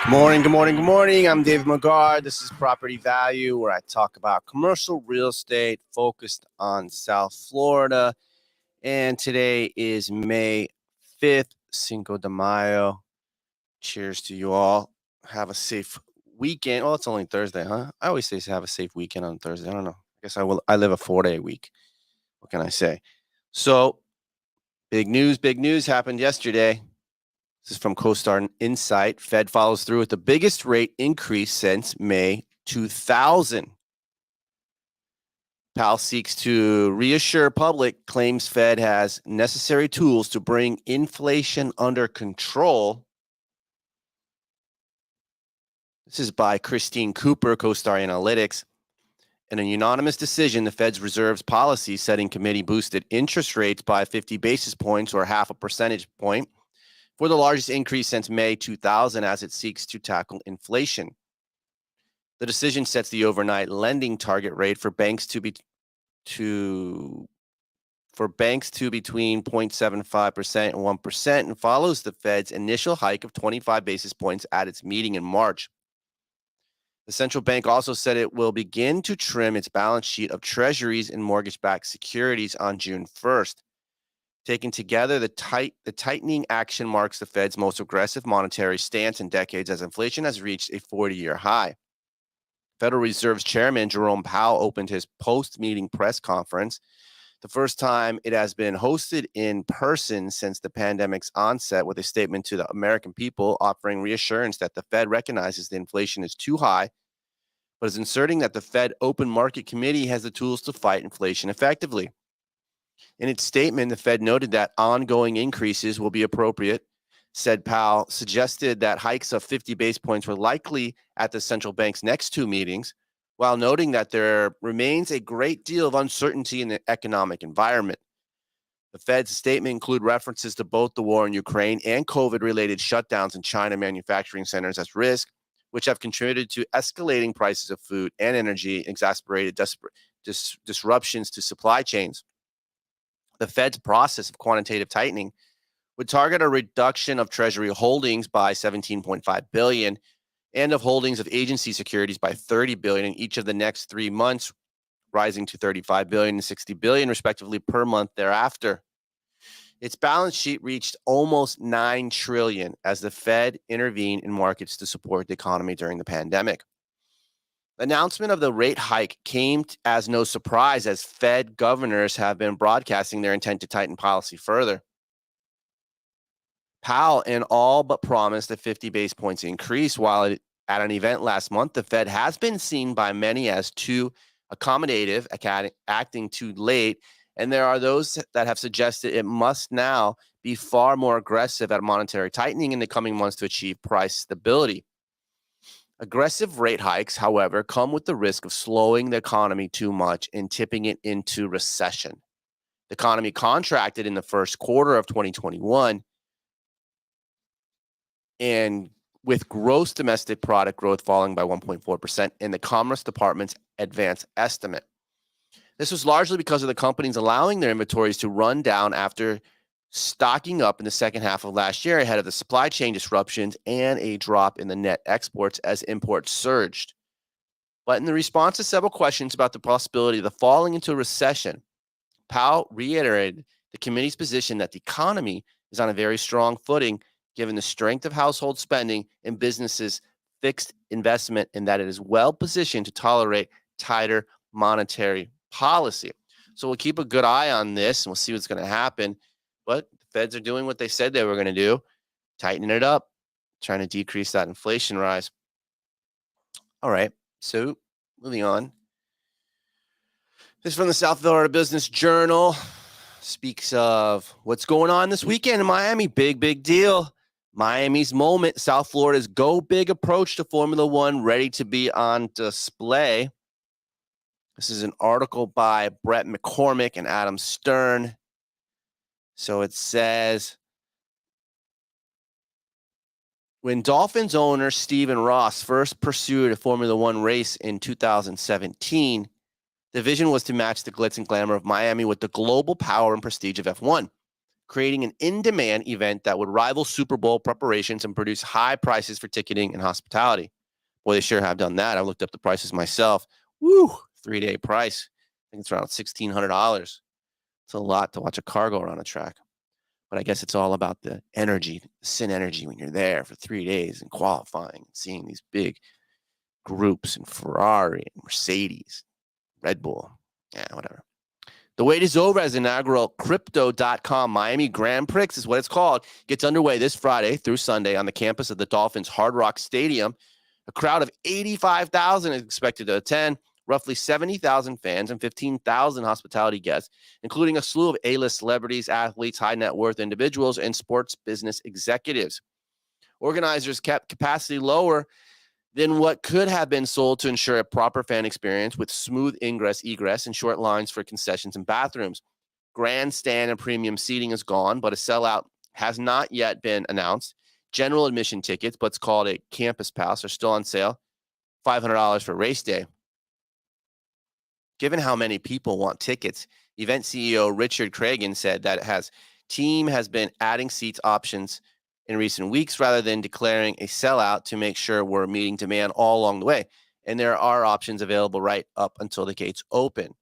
Good morning. I'm David McGard. This is Property Value, where I talk about commercial real estate focused on South Florida. And today is May 5th, Cinco de Mayo. Cheers to you all. Have a safe weekend. Well, it's only Thursday, huh? I always say have a safe weekend on Thursday. I don't know. I guess I live a 4-day week. What can I say? So, big news happened yesterday. This is from CoStar Insight. Fed follows through with the biggest rate increase since May 2000. Powell seeks to reassure public, claims Fed has necessary tools to bring inflation under control. This is by Christine Cooper, CoStar Analytics. In a unanimous decision, the Fed's reserves policy setting committee boosted interest rates by 50 basis points or half a percentage point for the largest increase since May 2000 as it seeks to tackle inflation. The decision sets the overnight lending target rate for banks to between 0.75% and 1% and follows the Fed's initial hike of 25 basis points at its meeting in March. The central bank also said it will begin to trim its balance sheet of treasuries and mortgage-backed securities on June 1st. Taken together, the tightening action marks the Fed's most aggressive monetary stance in decades as inflation has reached a 40-year high. Federal Reserve's chairman, Jerome Powell, opened his post-meeting press conference, the first time it has been hosted in person since the pandemic's onset, with a statement to the American people offering reassurance that the Fed recognizes the inflation is too high, but is inserting that the Fed Open Market Committee has the tools to fight inflation effectively. In its statement, the Fed noted that ongoing increases will be appropriate, said Powell, suggested that hikes of 50 basis points were likely at the central bank's next two meetings, while noting that there remains a great deal of uncertainty in the economic environment. The Fed's statement included references to both the war in Ukraine and COVID-related shutdowns in China manufacturing centers as risk, which have contributed to escalating prices of food and energy, exacerbated disruptions to supply chains. The Fed's process of quantitative tightening would target a reduction of Treasury holdings by $17.5 billion and of holdings of agency securities by $30 billion in each of the next 3 months, rising to $35 billion and $60 billion, respectively, per month thereafter. Its balance sheet reached almost $9 trillion as the Fed intervened in markets to support the economy during the pandemic. The announcement of the rate hike came as no surprise, as Fed governors have been broadcasting their intent to tighten policy further. Powell in all but promised a 50 basis points increase, while at an event last month, the Fed has been seen by many as too accommodative, acting too late, and there are those that have suggested it must now be far more aggressive at monetary tightening in the coming months to achieve price stability. Aggressive rate hikes, however, come with the risk of slowing the economy too much and tipping it into recession. The economy contracted in the first quarter of 2021, and with gross domestic product growth falling by 1.4% in the Commerce Department's advanced estimate. This was largely because of the companies allowing their inventories to run down after stocking up in the second half of last year ahead of the supply chain disruptions and a drop in the net exports as imports surged. But in the response to several questions about the possibility of the falling into a recession, Powell reiterated the committee's position that the economy is on a very strong footing given the strength of household spending and businesses' fixed investment, and that it is well positioned to tolerate tighter monetary policy. So we'll keep a good eye on this and we'll see what's going to happen. But the Feds are doing what they said they were going to do, tightening it up, trying to decrease that inflation rise. All right, so moving on. This is from the South Florida Business Journal. Speaks of what's going on this weekend in Miami. Big deal. Miami's moment. South Florida's go big approach to Formula One ready to be on display. This is an article by Brett McCormick and Adam Stern. So it says, when Dolphins owner Stephen Ross first pursued a Formula One race in 2017, the vision was to match the glitz and glamour of Miami with the global power and prestige of F1. creating an in-demand event that would rival Super Bowl preparations and produce high prices for ticketing and hospitality. Boy, they sure have done that. I looked up the prices myself. Woo, 3-day price. I think it's around $1,600. It's a lot to watch a car go around a track. But I guess it's all about the energy, the sin energy when you're there for 3 days and qualifying and seeing these big groups and Ferrari and Mercedes, Red Bull. Yeah, whatever. The wait is over as inaugural Crypto.com Miami Grand Prix is what it's called. Gets underway this Friday through Sunday on the campus of the Dolphins Hard Rock Stadium. A crowd of 85,000 is expected to attend, roughly 70,000 fans and 15,000 hospitality guests, including a slew of A-list celebrities, athletes, high net worth individuals, and sports business executives. Organizers kept capacity lower than what could have been sold to ensure a proper fan experience with smooth ingress, egress, and short lines for concessions and bathrooms. Grandstand and premium seating is gone, but a sellout has not yet been announced. General admission tickets, what's called a campus pass, are still on sale, $500 for race day. Given how many people want tickets, event CEO Richard Cragen said that team has been adding seats options in recent weeks rather than declaring a sellout to make sure we're meeting demand all along the way. And there are options available right up until the gates open.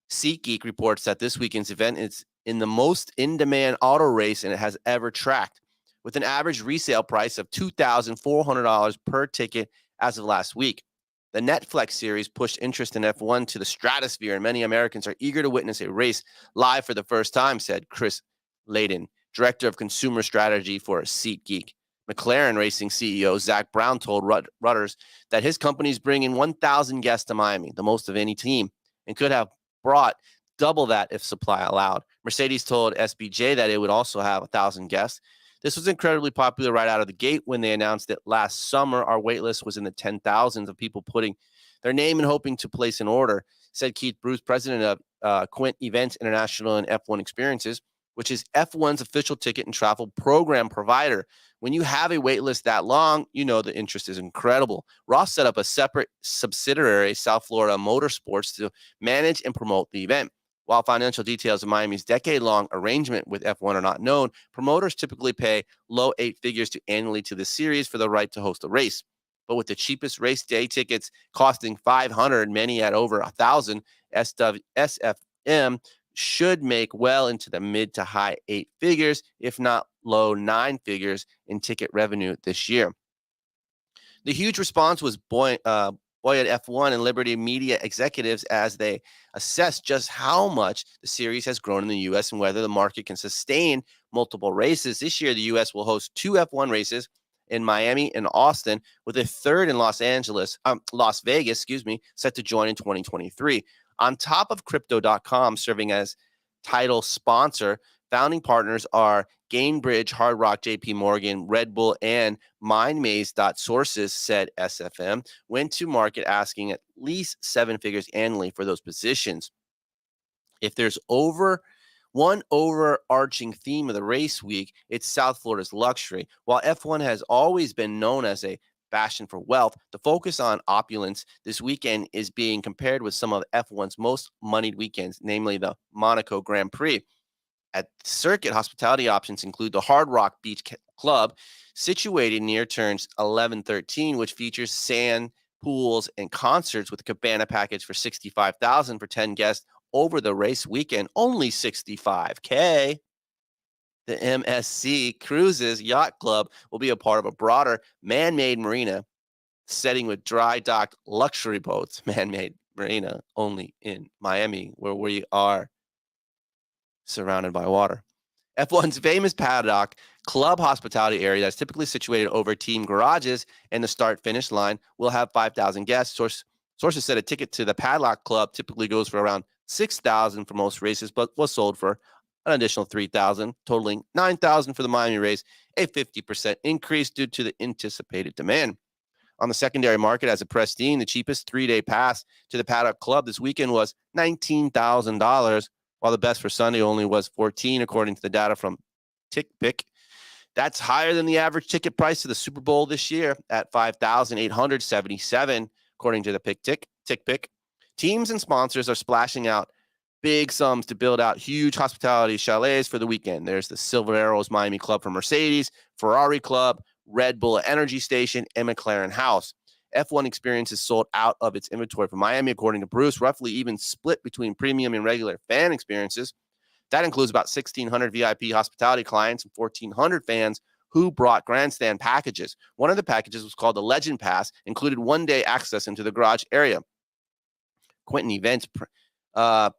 SeatGeek reports that this weekend's event is in the most in-demand auto race it has ever tracked, with an average resale price of $2,400 per ticket as of last week. The Netflix series pushed interest in F1 to the stratosphere, and many Americans are eager to witness a race live for the first time, said Chris Layden, Director of Consumer Strategy for SeatGeek. McLaren Racing CEO Zach Brown told Reuters that his company is bringing 1,000 guests to Miami, the most of any team, and could have brought double that if supply allowed. Mercedes told SBJ that it would also have 1,000 guests. This was incredibly popular right out of the gate when they announced it last summer. Our wait list was in the 10,000s of people putting their name and hoping to place an order, said Keith Bruce, president of Quint Events International and F1 Experiences, which is F1's official ticket and travel program provider. When you have a wait list that long, you know the interest is incredible. Ross set up a separate subsidiary, South Florida Motorsports, to manage and promote the event. While financial details of Miami's decade-long arrangement with F1 are not known, promoters typically pay low 8 figures annually to the series for the right to host a race. But with the cheapest race day tickets costing $500, many at over $1,000, SFM should make well into the mid to high 8 figures, if not low 9 figures in ticket revenue this year. The huge response was buoyant F1 and Liberty Media executives as they assess just how much the series has grown in the U.S. and whether the market can sustain multiple races. This year, the U.S. will host 2 F1 races in Miami and Austin, with a third in Las Vegas, set to join in 2023. On top of Crypto.com serving as title sponsor, founding partners are Gainbridge, Hard Rock, JP Morgan, Red Bull, and MindMaze. Sources said SFM went to market asking at least 7 figures annually for those positions. If there's one overarching theme of the race week, it's South Florida's luxury. While F1 has always been known as a bastion for wealth, the focus on opulence this weekend is being compared with some of F1's most moneyed weekends, namely the Monaco Grand Prix. At the circuit, hospitality options include the Hard Rock Beach Club, situated near turns 11-13, which features sand, pools, and concerts with a cabana package for $65,000 for 10 guests over the race weekend, only $65K. The MSC Cruises Yacht Club will be a part of a broader man-made marina setting with dry-docked luxury boats. Man-made marina only in Miami, where we are surrounded by water. F1's famous paddock club hospitality area that's typically situated over team garages and the start-finish line will have 5,000 guests. Sources said a ticket to the Paddock Club typically goes for around $6,000 for most races, but was sold for an additional $3,000, totaling $9,000 for the Miami race, a 50% increase due to the anticipated demand. On the secondary market, as a Prestige, the cheapest 3-day pass to the Paddock Club this weekend was $19,000, while the best for Sunday only was $14,000, according to the data from TickPick. That's higher than the average ticket price of the Super Bowl this year at $5,877, according to the TickPick. Teams and sponsors are splashing out big sums to build out huge hospitality chalets for the weekend. There's the Silver Arrows Miami Club for Mercedes, Ferrari Club, Red Bull Energy Station, and McLaren House. F1 Experience is sold out of its inventory for Miami, according to Bruce, roughly even split between premium and regular fan experiences. That includes about 1,600 VIP hospitality clients and 1,400 fans who brought grandstand packages. One of the packages was called the Legend Pass, included one-day access into the garage area. Quentin Events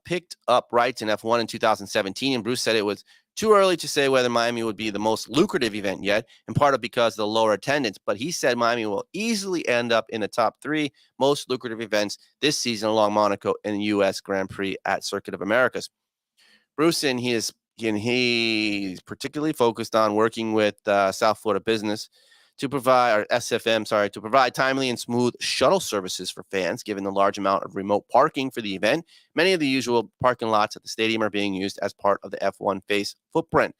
picked up rights in F1 in 2017, and Bruce said it was too early to say whether Miami would be the most lucrative event yet, in part because of the lower attendance. But he said Miami will easily end up in the top 3 most lucrative events this season, along Monaco and the U.S. Grand Prix at Circuit of Americas. Bruce, and he's particularly focused on working with South Florida Business to provide, or SFM, to provide timely and smooth shuttle services for fans, given the large amount of remote parking for the event. Many of the usual parking lots at the stadium are being used as part of the F1 face footprint.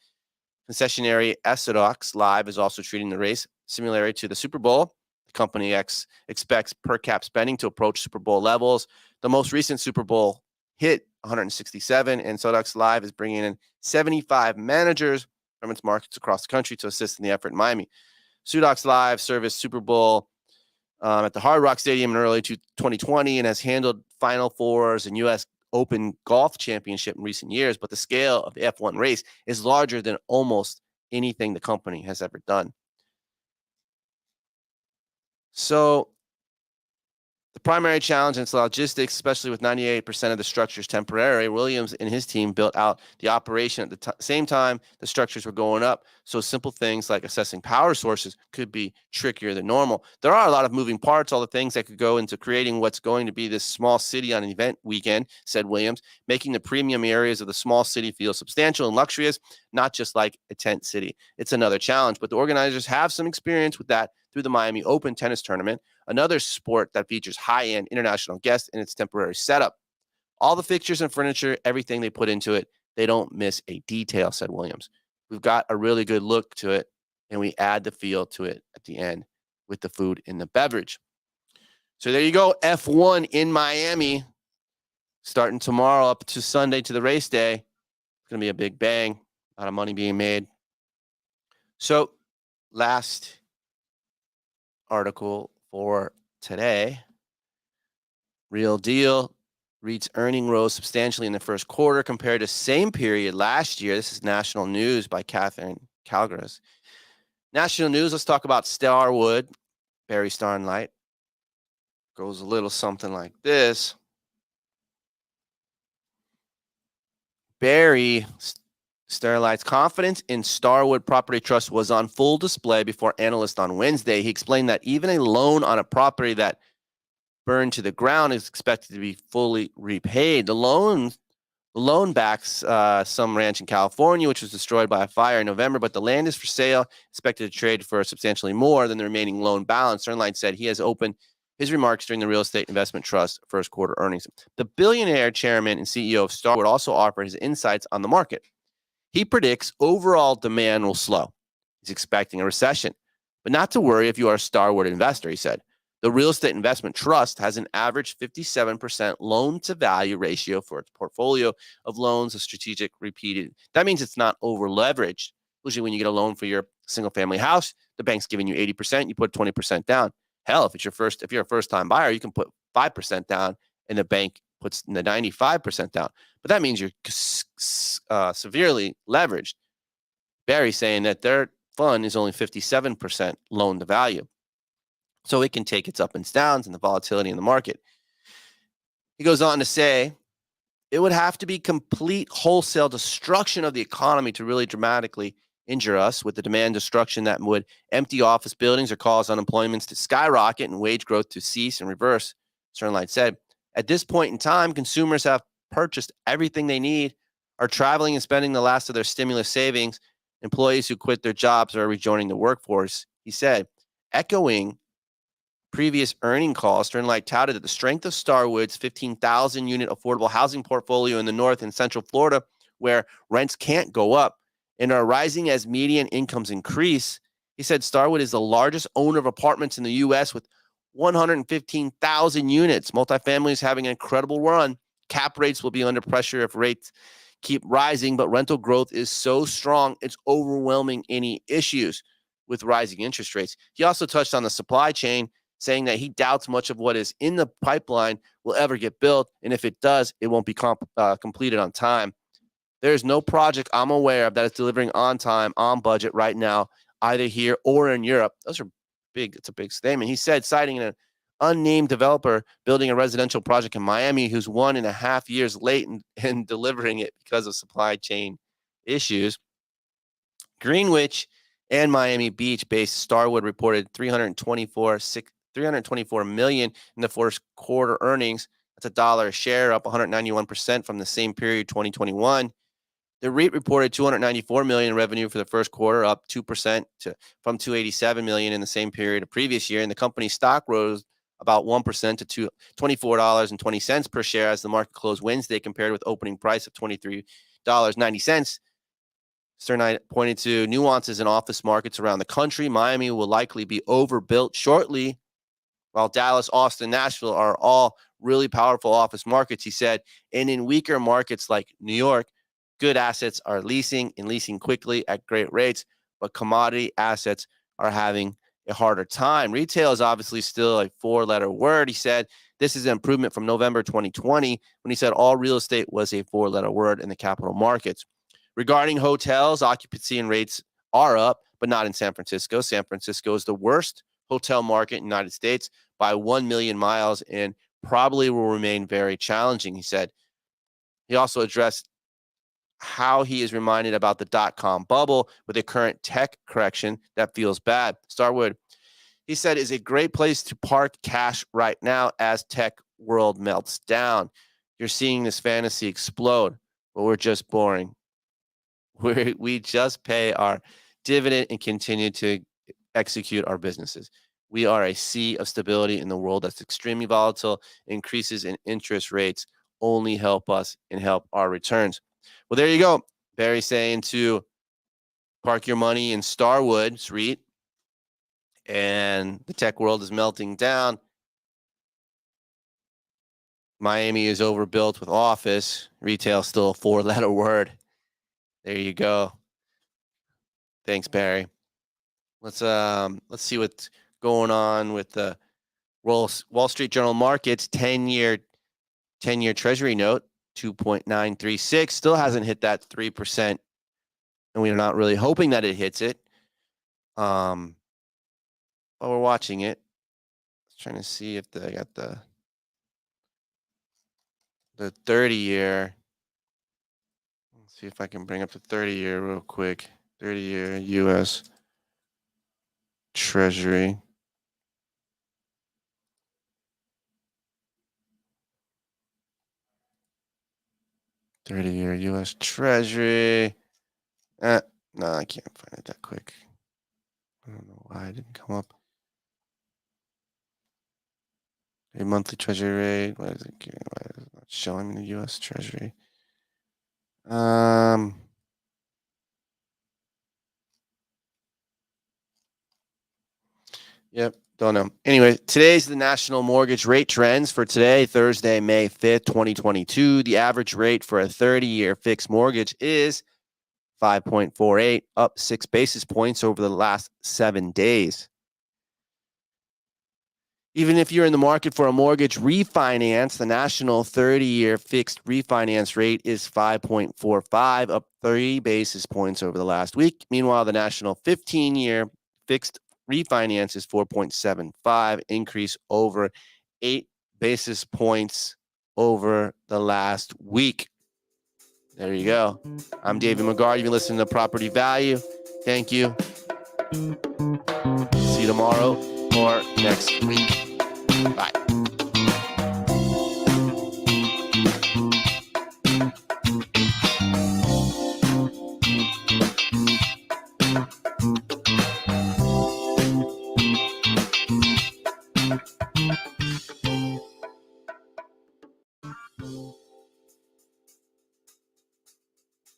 Concessionary Essedox Live is also treating the race similarly to the Super Bowl. The company expects per cap spending to approach Super Bowl levels. The most recent Super Bowl hit 167, and Sodox Live is bringing in 75 managers from its markets across the country to assist in the effort in Miami. Sudox Live serviced Super Bowl at the Hard Rock Stadium in early 2020 and has handled Final Fours and U.S. Open Golf Championship in recent years, but the scale of the F1 race is larger than almost anything the company has ever done. So the primary challenge is logistics, especially with 98% of the structures temporary. Williams and his team built out the operation at the same time the structures were going up. So simple things like assessing power sources could be trickier than normal. There are a lot of moving parts, all the things that could go into creating what's going to be this small city on an event weekend, said Williams, making the premium areas of the small city feel substantial and luxurious, not just like a tent city. It's another challenge, but the organizers have some experience with that through the Miami Open tennis tournament, another sport that features high-end international guests in its temporary setup. All the fixtures and furniture, everything they put into it, they don't miss a detail, said Williams. We've got a really good look to it, and we add the feel to it at the end with the food and the beverage. So there you go, F1 in Miami, starting tomorrow up to Sunday to the race day. It's going to be a big bang, a lot of money being made. So last article for today. Real Deal REIT's earning rose substantially in the first quarter compared to same period last year. This is National News by Catherine Calgras. National News, let's talk about Starwood. Barry Starlight goes a little something like this. Barry Starlight's confidence in Starwood Property Trust was on full display before analysts on Wednesday. He explained that even a loan on a property that burned to the ground is expected to be fully repaid. The loan backs some ranch in California, which was destroyed by a fire in November, but the land is for sale, expected to trade for substantially more than the remaining loan balance. Sternlight said he has opened his remarks during the Real Estate Investment Trust first quarter earnings. The billionaire chairman and CEO of Starwood also offered his insights on the market. He predicts overall demand will slow. He's expecting a recession, but not to worry if you are a Starwood investor, he said. The Real Estate Investment Trust has an average 57% loan-to-value ratio for its portfolio of loans, a strategic repeated. That means it's not over-leveraged. Usually when you get a loan for your single-family house, the bank's giving you 80%, you put 20% down. Hell, if you're a first-time buyer, you can put 5% down, and the bank puts the 95% down. But that means you're severely leveraged. Barry's saying that their fund is only 57% loan to value. So it can take its ups and downs and the volatility in the market. He goes on to say, it would have to be complete wholesale destruction of the economy to really dramatically injure us, with the demand destruction that would empty office buildings or cause unemployment to skyrocket and wage growth to cease and reverse, Sternlight said. At this point in time, consumers have purchased everything they need, are traveling and spending the last of their stimulus savings. Employees who quit their jobs are rejoining the workforce, he said. Echoing previous earning calls, Sternlight touted that the strength of Starwood's 15,000 unit affordable housing portfolio in the North and Central Florida, where rents can't go up and are rising as median incomes increase. He said Starwood is the largest owner of apartments in the U.S. with 115,000 units. Multifamily is having an incredible run, Cap rates will be under pressure if rates keep rising, but rental growth is so strong, it's overwhelming any issues with rising interest rates. He also touched on the supply chain, saying that he doubts much of what is in the pipeline will ever get built, and if it does, it won't be completed on time. There is no project I'm aware of that is delivering on time, on budget right now, either here or in Europe. Those are big. It's a big statement. He said, citing an unnamed developer building a residential project in Miami who's 1.5 years late in delivering it because of supply chain issues. Greenwich and Miami Beach-based Starwood reported $324 million in the first quarter earnings. That's $1 a share, up 191% from the same period 2021. The REIT reported $294 million in revenue for the first quarter, up 2% from $287 million in the same period of previous year. And the company's stock rose about 1% to $24.20 per share as the market closed Wednesday, compared with opening price of $23.90. Stern pointed to nuances in office markets around the country. Miami will likely be overbuilt shortly, while Dallas, Austin, Nashville are all really powerful office markets, he said. And in weaker markets like New York, good assets are leasing and leasing quickly at great rates, but commodity assets are having a harder time. Retail is obviously still a four-letter word, he said. This is an improvement from November 2020, when he said all real estate was a four-letter word in the capital markets. Regarding hotels, occupancy and rates are up, but not in San Francisco. San Francisco is the worst hotel market in the United States by 1 million miles and probably will remain very challenging, he said. He also addressed how he is reminded about the dot-com bubble with a current tech correction that feels bad. Starwood, he said, is a great place to park cash right now as tech world melts down. You're seeing this fantasy explode, but we're just boring. We just pay our dividend and continue to execute our businesses. We are a sea of stability in the world that's extremely volatile. Increases in interest rates only help us and help our returns. Well, there you go. Barry saying to park your money in Starwood REIT, and the tech world is melting down. Miami is overbuilt with office. Retail still a four-letter word. There you go. Thanks, Barry. Let's see what's going on with the Wall Street Journal markets. 10-year Treasury note, 2.936, still hasn't hit that 3%, and we're not really hoping that it hits it. But we're watching it. Trying to see if I got the 30-year. Let's see if I can bring up the 30-year real quick. 30-year U.S. Treasury. U.S. Treasury. No, I can't find it that quick. I don't know why it didn't come up. A monthly Treasury rate. Why is it not showing in the U.S. Treasury? Yep, don't know. Anyway, today's the national mortgage rate trends for today, Thursday, May 5th, 2022. The average rate for a 30-year fixed mortgage is 5.48, up 6 basis points over the last 7 days. Even if you're in the market for a mortgage refinance, the national 30-year fixed refinance rate is 5.45, up 3 basis points over the last week. Meanwhile, the national 15-year fixed refinance is 4.75, increase over 8 basis points over the last week. There you go. I'm David McGard. You've been listening to Property Value. Thank you. See you tomorrow or next week. Bye.